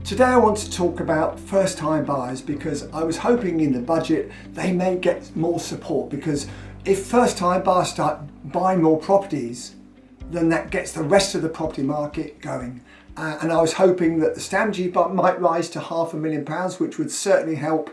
Today I want to talk about first-time buyers because I was hoping in the budget they may get more support, because if first-time buyers start buying more properties, then that gets the rest of the property market going. And I was hoping that the stamp duty might rise to £500,000, which would certainly help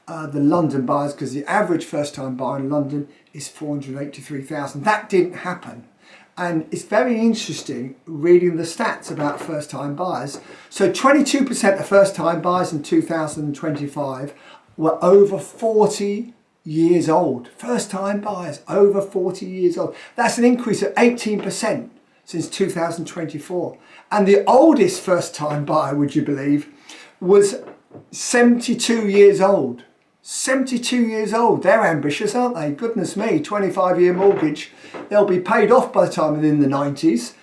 the London buyers, because the average first-time buyer in London is £483,000. That didn't happen. And it's very interesting reading the stats about first-time buyers. So 22% of first-time buyers in 2025 were over 40 years old. First-time buyers over 40 years old. That's an increase of 18% since 2024. And the oldest first-time buyer, would you believe, was 72 years old. 72 years old. They're ambitious, aren't they? Goodness me, 25-year mortgage. They'll be paid off by the time they're in the 90s.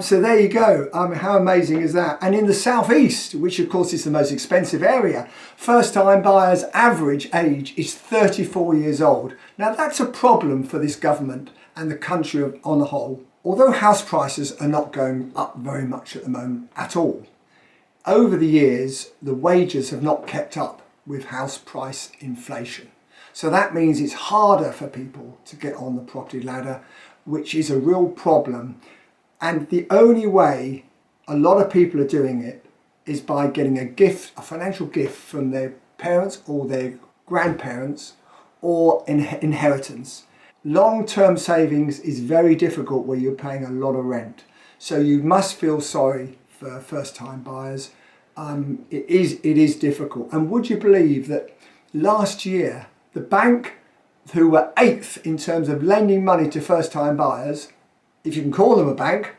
So there you go. How amazing is that? And in the southeast, which of course is the most expensive area, first-time buyers' average age is 34 years old. Now that's a problem for this government and the country on the whole. Although house prices are not going up very much at the moment at all, over the years the wages have not kept up with house price inflation. So that means it's harder for people to get on the property ladder, which is a real problem. And the only way a lot of people are doing it is by getting a gift, a financial gift from their parents or their grandparents, or inheritance. Long-term savings is very difficult where you're paying a lot of rent. So you must feel sorry for first-time buyers. It is difficult. And would you believe that last year the bank, who were 8th in terms of lending money to first-time buyers, if you can call them a bank,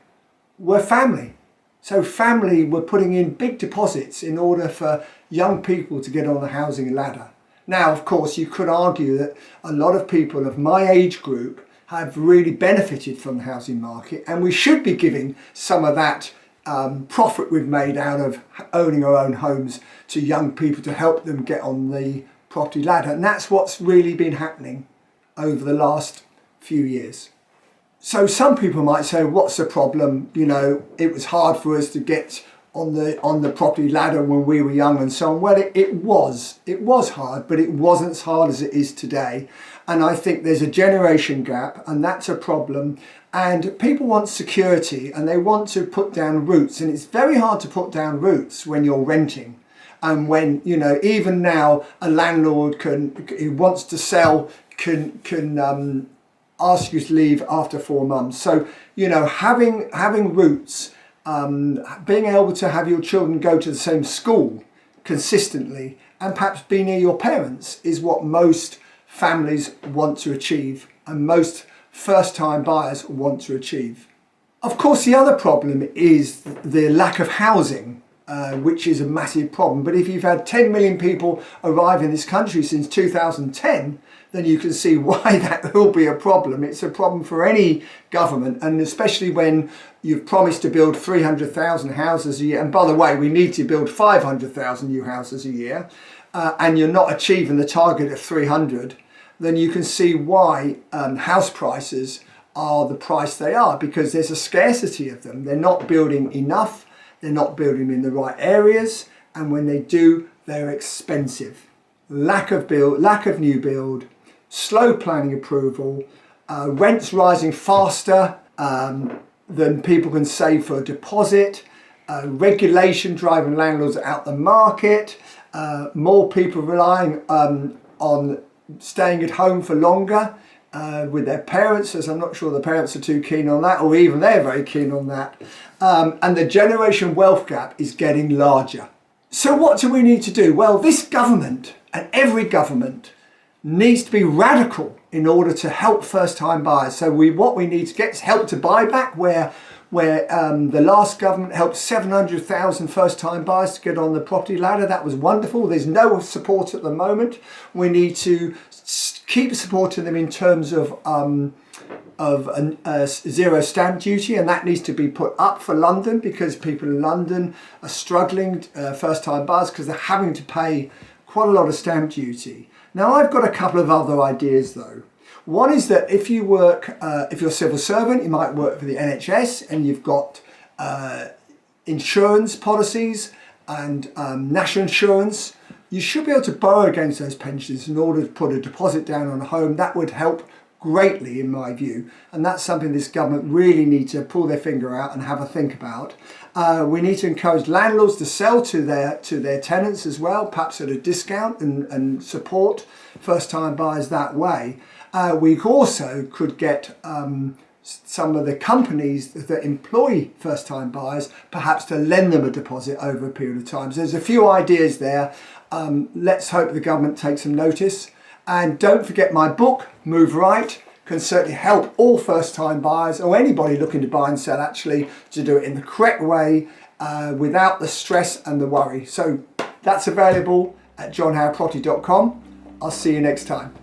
were family. So family were putting in big deposits in order for young people to get on the housing ladder. Now, of course, you could argue that a lot of people of my age group have really benefited from the housing market, and we should be giving some of that profit we've made out of owning our own homes to young people to help them get on the property ladder. And that's what's really been happening over the last few years. So some people might say, what's the problem? You know, it was hard for us to get on the property ladder when we were young and so on. Well, it was hard, but it wasn't as hard as it is today. And I think there's a generation gap, and that's a problem. And people want security and they want to put down roots, and it's very hard to put down roots when you're renting. And when, you know, even now a landlord who wants to sell can ask you to leave after 4 months. So, you know, having roots, being able to have your children go to the same school consistently and perhaps be near your parents is what most families want to achieve, and most first-time buyers want to achieve. Of course, the other problem is the lack of housing, which is a massive problem. But if you've had 10 million people arrive in this country since 2010, then you can see why that will be a problem. It's a problem for any government, and especially when you've promised to build 300,000 houses a year. And by the way, we need to build 500,000 new houses a year, and you're not achieving the target of 300, then you can see why house prices are the price they are, because there's a scarcity of them. They're not building enough, they're not building in the right areas, and when they do, they're expensive. Lack of new build, slow planning approval, rents rising faster than people can save for a deposit, regulation driving landlords out the market, more people relying on staying at home for longer with their parents, as I'm not sure the parents are too keen on that, or even they're very keen on that. And the generation wealth gap is getting larger. So what do we need to do? Well, this government and every government needs to be radical in order to help first-time buyers. So what we need to get is help to buy back, where the last government helped 700,000 first-time buyers to get on the property ladder. That was wonderful. There's no support at the moment. We need to keep supporting them in terms of zero stamp duty, and that needs to be put up for London, because people in London are struggling, first-time buyers, because they're having to pay quite a lot of stamp duty. Now, I've got a couple of other ideas though. One is that if you work, if you're a civil servant, you might work for the NHS, and you've got insurance policies and national insurance. You should be able to borrow against those pensions in order to put a deposit down on a home. That would help greatly in my view, and that's something this government really need to pull their finger out and have a think about. We need to encourage landlords to sell to their tenants as well, perhaps at a discount, and support first-time buyers that way. We also could get some of the companies that employ first-time buyers perhaps to lend them a deposit over a period of time. So there's a few ideas there. Let's hope the government takes some notice. And don't forget my book, Move Right, can certainly help all first-time buyers or anybody looking to buy and sell actually to do it in the correct way without the stress and the worry. So that's available at johnhoweproperty.com. I'll see you next time.